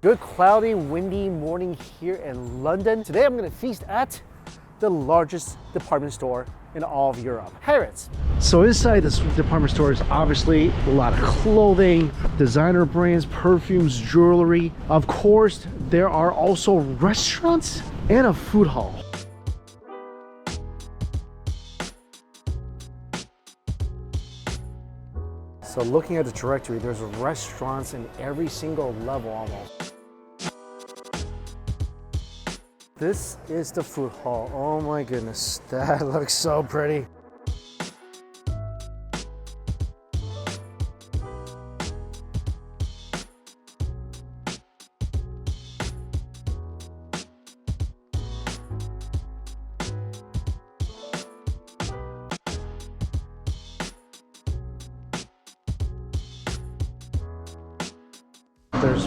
Good cloudy, windy morning here in London. Today I'm gonna feast at the largest department store in all of Europe, Harrods. So inside this department store is obviously a lot of clothing, designer brands, perfumes, jewelry. Of course, there are also restaurants and a food hall. So looking at the directory, there's restaurants in every single level almost. This is the food hall. Oh my goodness, that looks so pretty. There's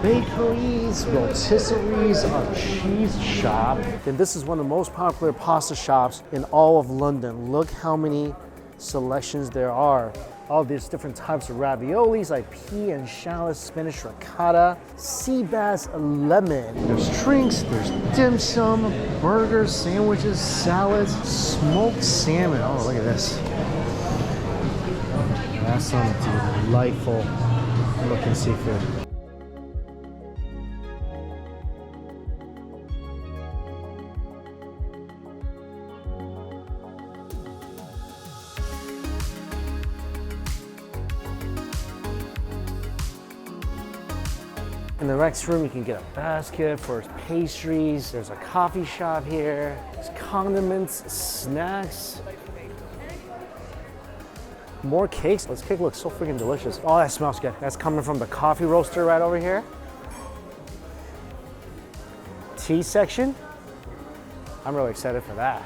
bakeries, rotisseries, a cheese shop. And this is one of the most popular pasta shops in all of London. Look how many selections there are. All these different types of raviolis like pea and shallot, spinach ricotta, sea bass lemon. There's drinks, there's dim sum, burgers, sandwiches, salads, smoked salmon. Oh, look at this. That's some delightful looking seafood. In the next room, you can get a basket for pastries. There's a coffee shop here. There's condiments, snacks. More cakes. This cake looks so freaking delicious. Oh, that smells good. That's coming from the coffee roaster right over here. Tea section. I'm really excited for that.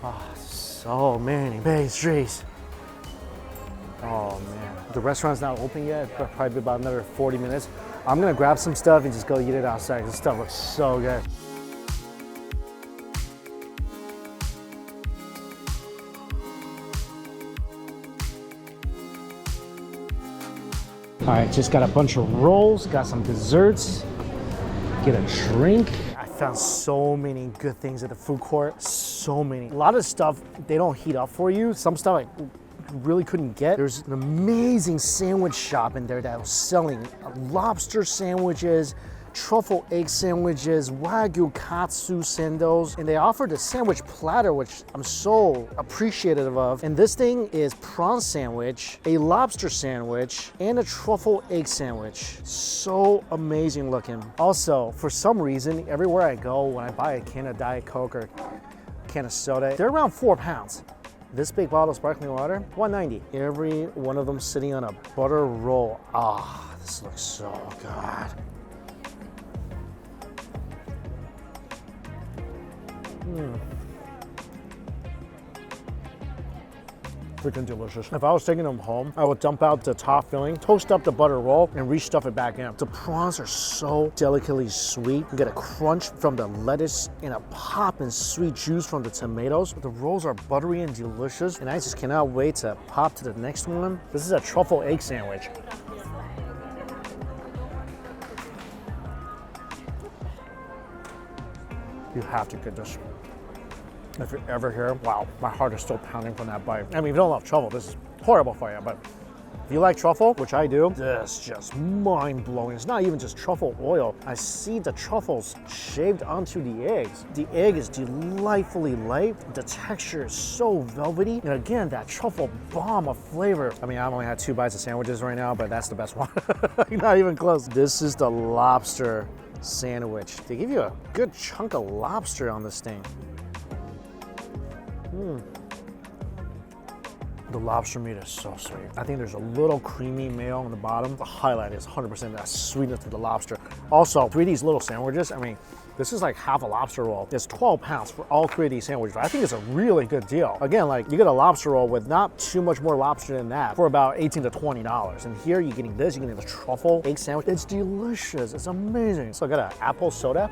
Oh, so many pastries. Oh man, the restaurant's not open yet, but probably about another 40 minutes. I'm gonna grab some stuff and just go eat it outside. This stuff looks so good. All right, just got a bunch of rolls, got some desserts, get a drink. I found so many good things at the food court, so many. A lot of stuff, they don't heat up for you. Some stuff I really couldn't get. There's an amazing sandwich shop in there that was selling lobster sandwiches, truffle egg sandwiches, wagyu katsu sandals, and they offered a sandwich platter, which I'm so appreciative of. And this thing is prawn sandwich, a lobster sandwich, and a truffle egg sandwich. So amazing looking. Also, for some reason, everywhere I go, when I buy a can of Diet Coke or a can of soda, they're around 4 pounds. This big bottle of sparkling water, $1.90. Every one of them sitting on a butter roll. Ah, this looks so good. Freaking delicious. If I was taking them home, I would dump out the top filling, toast up the butter roll, and restuff it back in. The prawns are so delicately sweet. You get a crunch from the lettuce and a pop and sweet juice from the tomatoes. The rolls are buttery and delicious, and I just cannot wait to pop to the next one. This is a truffle egg sandwich. You have to get this. If you're ever here, wow, my heart is still pounding from that bite. I mean, if you don't love truffle, this is horrible for you, but if you like truffle, which I do, this is just mind-blowing. It's not even just truffle oil. I see the truffles shaved onto the eggs. The egg is delightfully light. The texture is so velvety. And again, that truffle bomb of flavor. I mean, I've only had 2 bites of sandwiches right now, but that's the best one. Not even close. This is the lobster sandwich. They give you a good chunk of lobster on this thing. The lobster meat is so sweet. I think there's a little creamy mayo on the bottom. The highlight is 100% that sweetness of the lobster. Also, 3 of these little sandwiches, I mean, this is like half a lobster roll. It's 12 pounds for all 3 of these sandwiches. I think it's a really good deal. Again, like you get a lobster roll with not too much more lobster than that for about $18 to $20. And here you're getting this, you're getting the truffle egg sandwich. It's delicious, it's amazing. So I got an apple soda.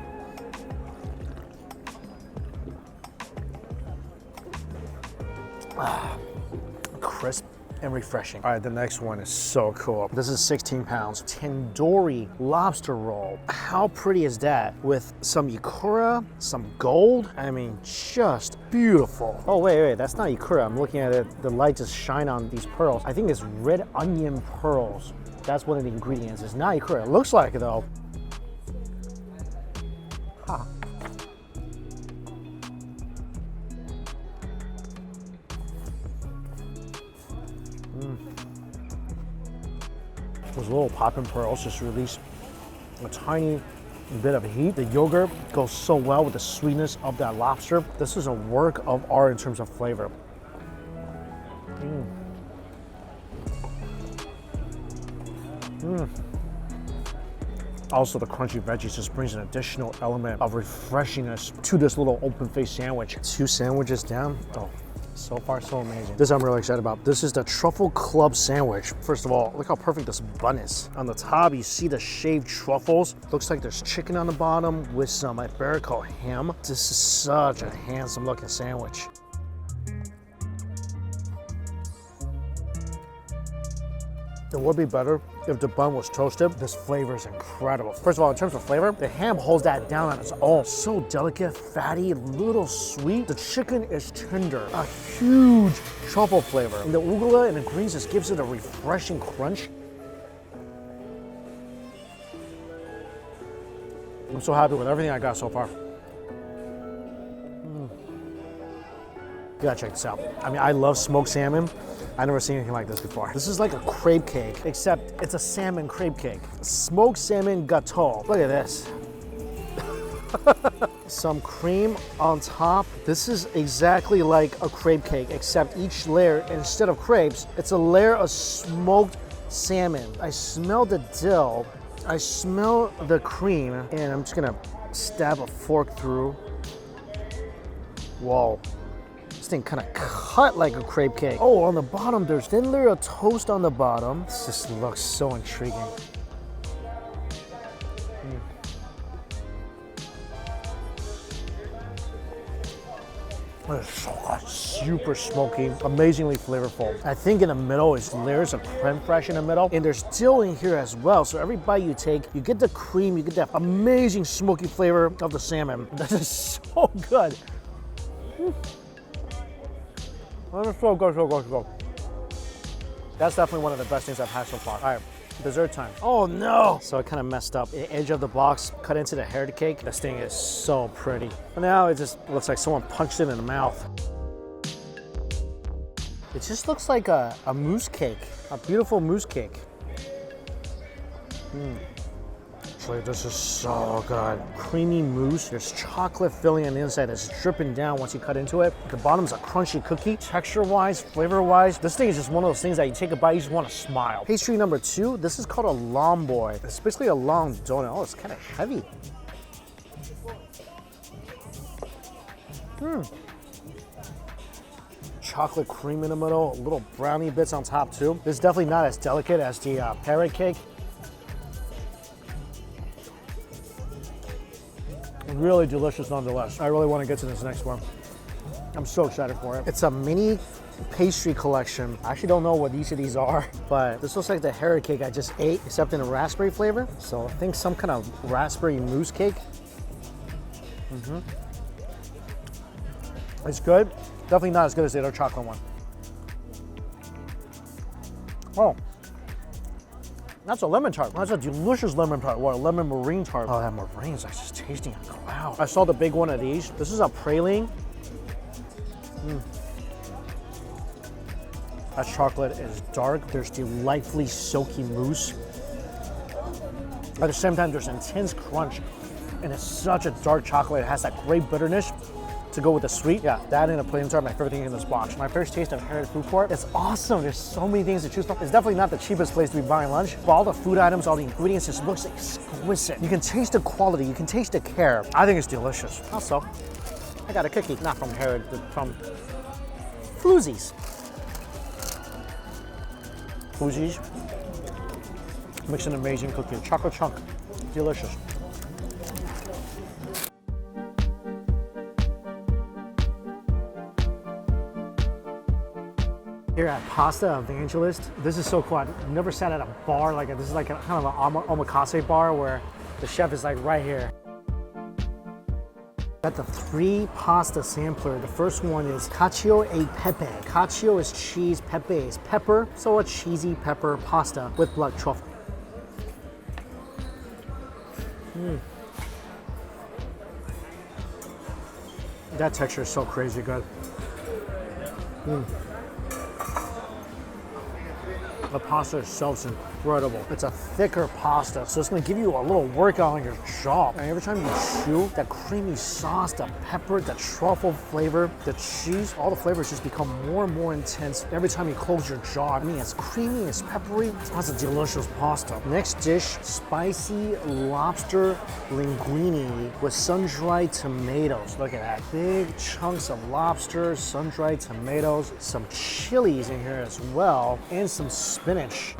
Crisp and refreshing. All right, the next one is so cool. This is 16 pounds. Tandoori lobster roll. How pretty is that? With some ikura, some gold. I mean, just beautiful. Oh, wait, that's not ikura. I'm looking at it. The light just shine on these pearls. I think it's red onion pearls. That's one of the ingredients. It's not ikura. It looks like it though. Ha. Those little popping pearls just release a tiny bit of heat. The yogurt goes so well with the sweetness of that lobster. This is a work of art in terms of flavor. Also, the crunchy veggies just brings an additional element of refreshingness to this little open-faced sandwich. 2 sandwiches down. Oh, so far so amazing. This I'm really excited about. This is the truffle club sandwich. First of all, look how perfect this bun is. On the top, you see the shaved truffles. Looks like there's chicken on the bottom with some Iberico ham. This is such a handsome looking sandwich. It would be better if the bun was toasted. This flavor is incredible. First of all, in terms of flavor, the ham holds that down on its own. So delicate, fatty, a little sweet. The chicken is tender. A huge truffle flavor. And the arugula and the greens just gives it a refreshing crunch. I'm so happy with everything I got so far. You gotta check this out. I mean, I love smoked salmon. I've never seen anything like this before. This is like a crepe cake, except it's a salmon crepe cake. Smoked salmon gâteau. Look at this. Some cream on top. This is exactly like a crepe cake, except each layer, instead of crepes, it's a layer of smoked salmon. I smell the dill. I smell the cream, and I'm just gonna stab a fork through. Whoa. This thing kind of cut like a crepe cake. Oh, on the bottom, there's thin layer of toast on the bottom. This just looks so intriguing. It's so good. Super smoky, amazingly flavorful. I think in the middle is layers of creme fraiche in the middle, and there's dill in here as well. So every bite you take, you get the cream, you get that amazing smoky flavor of the salmon. That is so good. That is so good, so good, so good. That's definitely one of the best things I've had so far. All right, dessert time. Oh no! So it kind of messed up. The edge of the box cut into the Harrods cake. This thing is so pretty. But now it just looks like someone punched it in the mouth. It just looks like a mousse cake, a beautiful mousse cake. Actually, this is so good. Creamy mousse. There's chocolate filling on the inside that's dripping down once you cut into it. The bottom's a crunchy cookie. Texture-wise, flavor-wise, this thing is just one of those things that you take a bite, you just want to smile. Pastry number 2, this is called a lomboy. It's basically a long donut. Oh, it's kind of heavy. Chocolate cream in the middle, little brownie bits on top too. This is definitely not as delicate as the Harrods cake. Really delicious nonetheless. I really want to get to this next one. I'm so excited for it. It's a mini pastry collection. I actually don't know what each of these are, but this looks like the Harrods cake I just ate, except in a raspberry flavor. So I think some kind of raspberry mousse cake. It's good. Definitely not as good as the other chocolate one. Oh. That's a lemon tart. That's a delicious lemon tart. What, a lemon meringue tart. Oh, that meringue is just tasting a cloud. I saw the big one of these. This is a praline. That chocolate is dark. There's delightfully silky mousse. At the same time, there's intense crunch. And it's such a dark chocolate. It has that great bitterness to go with the sweet. Yeah, that and a plain tart, my favorite thing in this box. My first taste of Harrods food court. It's awesome. There's so many things to choose from. It's definitely not the cheapest place to be buying lunch, but all the food items, all the ingredients, just looks exquisite. You can taste the quality, you can taste the care. I think it's delicious. Also, I got a cookie, not from Harrods, but from Floozies. Floozies makes an amazing cookie. Chocolate chunk, delicious. Here at Pasta Evangelist, this is so cool. I've never sat at a bar like this. Is like a kind of an omakase bar where the chef is like right here. Got the 3 pasta sampler. The first one is cacio e pepe. Cacio is cheese, pepe is pepper, so a cheesy pepper pasta with black truffle. That texture is so crazy good. The pasta itself is incredible. It's a thicker pasta, so it's gonna give you a little workout on your jaw. And every time you chew, that creamy sauce, the pepper, the truffle flavor, the cheese, all the flavors just become more and more intense every time you close your jaw. I mean, it's creamy, it's peppery. That's a delicious pasta. Next dish, spicy lobster linguine with sun-dried tomatoes. Look at that. Big chunks of lobster, sun-dried tomatoes, some chilies in here as well, and some spinach.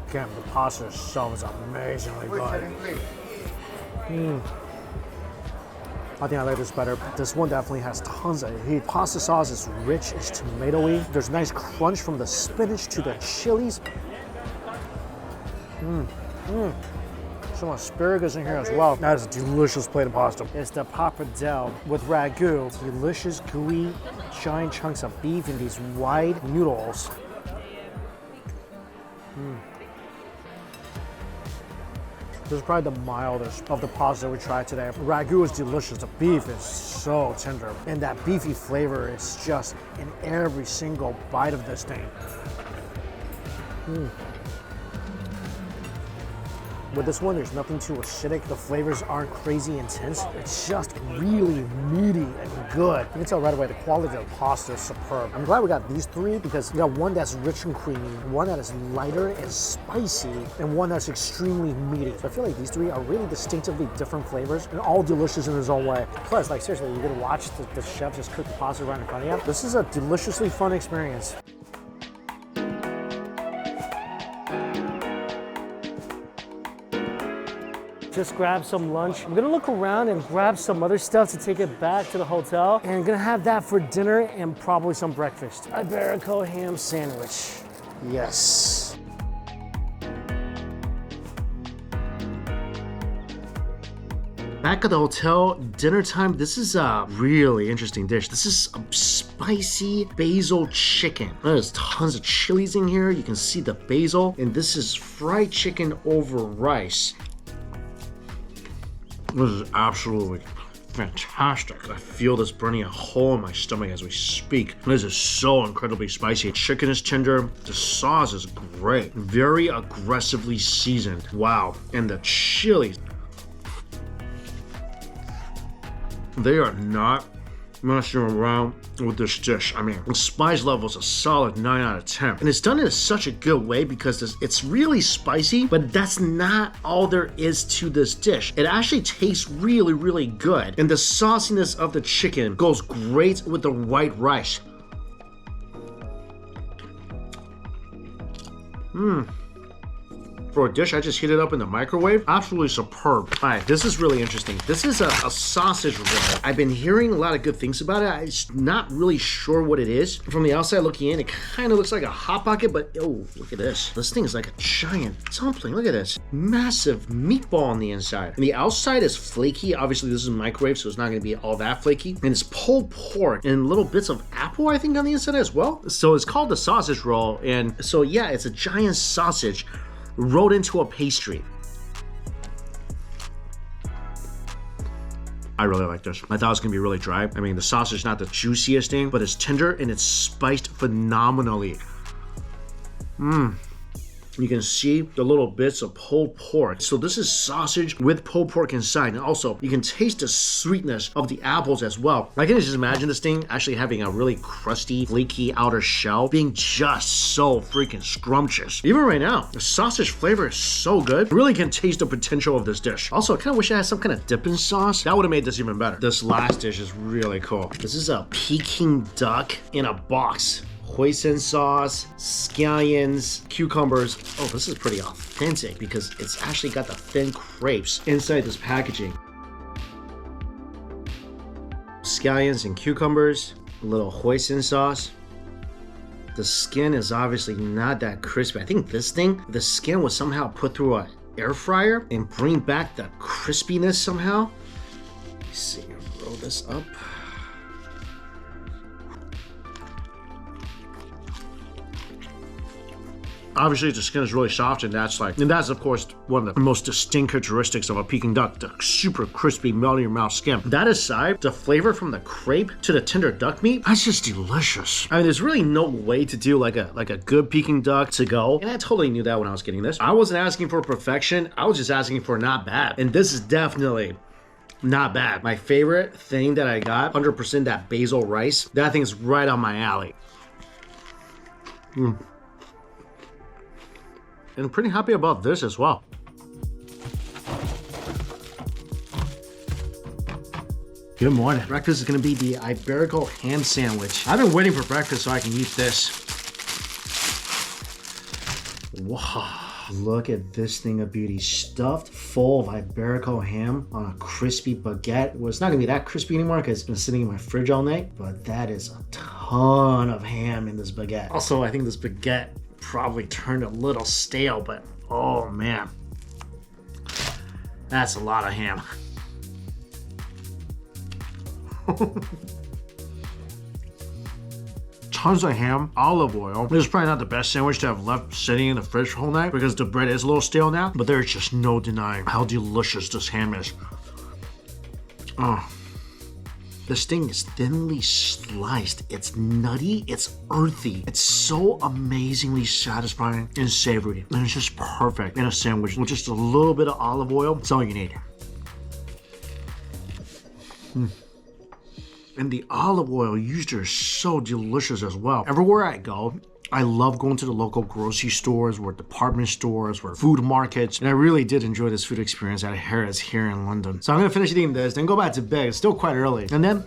Again, the pasta itself is amazingly good. I think I like this better. This one definitely has tons of heat. Pasta sauce is rich, it's tomatoey. There's a nice crunch from the spinach to the chilies. Some asparagus in here as well. That is a delicious plate of pasta. It's the pappardelle with ragu. Delicious, gooey, giant chunks of beef in these wide noodles. This is probably the mildest of the pasta we tried today. Ragu is delicious. The beef is so tender. And that beefy flavor is just in every single bite of this thing. With this one, there's nothing too acidic. The flavors aren't crazy intense. It's just really meaty and good. You can tell right away the quality of the pasta is superb. I'm glad we got these 3 because we got one that's rich and creamy, one that is lighter and spicy, and one that's extremely meaty. So I feel like these 3 are really distinctively different flavors and all delicious in their own way. Plus, like seriously, you're gonna watch the chef just cook the pasta right in front of you. This is a deliciously fun experience. Just grab some lunch. I'm gonna look around and grab some other stuff to take it back to the hotel. And I'm gonna have that for dinner and probably some breakfast. Iberico ham sandwich. Yes. Back at the hotel, dinner time. This is a really interesting dish. This is a spicy basil chicken. There's tons of chilies in here. You can see the basil. And this is fried chicken over rice. This is absolutely fantastic. I feel this burning a hole in my stomach as we speak. This is so incredibly spicy. Chicken is tender. The sauce is great. Very aggressively seasoned. Wow. And the chilies. They are not messing around with this dish. I mean, the spice level is a solid 9 out of 10. And it's done in such a good way because it's really spicy, but that's not all there is to this dish. It actually tastes really, really good. And the sauciness of the chicken goes great with the white rice. For a dish, I just heat it up in the microwave. Absolutely superb. All right, this is really interesting. This is a sausage roll. I've been hearing a lot of good things about it. I'm just not really sure what it is. From the outside looking in, it kind of looks like a Hot Pocket, but oh, look at this. This thing is like a giant dumpling. Look at this. Massive meatball on the inside. And the outside is flaky. Obviously, this is a microwave, so it's not gonna be all that flaky. And it's pulled pork and little bits of apple, I think, on the inside as well. So it's called the sausage roll. And so yeah, it's a giant sausage rolled into a pastry. I really like this. I thought it was gonna be really dry. I mean, the sausage is not the juiciest thing, but it's tender and it's spiced phenomenally. You can see the little bits of pulled pork. So this is sausage with pulled pork inside. And also, you can taste the sweetness of the apples as well. I can just imagine this thing actually having a really crusty, flaky outer shell, being just so freaking scrumptious. Even right now, the sausage flavor is so good. You really can taste the potential of this dish. Also, I kind of wish I had some kind of dipping sauce. That would have made this even better. This last dish is really cool. This is a Peking duck in a box. Hoisin sauce, scallions, cucumbers. Oh, this is pretty authentic because it's actually got the thin crepes inside this packaging. scallions and cucumbers, a little hoisin sauce. The skin is obviously not that crispy. I think this thing, the skin was somehow put through an air fryer and bring back the crispiness somehow. Let's see, roll this up. Obviously, the skin is really soft, and that's of course one of the most distinct characteristics of a Peking duck, the super crispy, melt in your mouth skin. That aside, the flavor from the crepe to the tender duck meat, that's just delicious. I mean, there's really no way to do like a good Peking duck to go, and I totally knew that when I was getting this. I wasn't asking for perfection, I was just asking for not bad, and this is definitely not bad. My favorite thing that I got, 100% that basil rice, that thing's right on my alley. And pretty happy about this as well. Good morning. Breakfast is gonna be the Iberico ham sandwich. I've been waiting for breakfast so I can eat this. Wow, look at this thing of beauty. Stuffed full of Iberico ham on a crispy baguette. Well, it's not gonna be that crispy anymore because it's been sitting in my fridge all night, but that is a ton of ham in this baguette. Also, I think this baguette probably turned a little stale, but oh man, that's a lot of ham. Tons of ham, olive oil. This is probably not the best sandwich to have left sitting in the fridge the whole night because the bread is a little stale now, but there's just no denying how delicious this ham is. Oh. This thing is thinly sliced. It's nutty, it's earthy. It's so amazingly satisfying and savory. And it's just perfect in a sandwich with just a little bit of olive oil. That's all you need. And the olive oil used here is so delicious as well. Everywhere I go, I love going to the local grocery stores or department stores or food markets. And I really did enjoy this food experience at Harrods here in London. So I'm gonna finish eating this, then go back to bed. It's still quite early. And then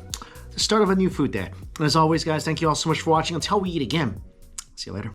the start of a new food day. And as always, guys, thank you all so much for watching. Until we eat again, see you later.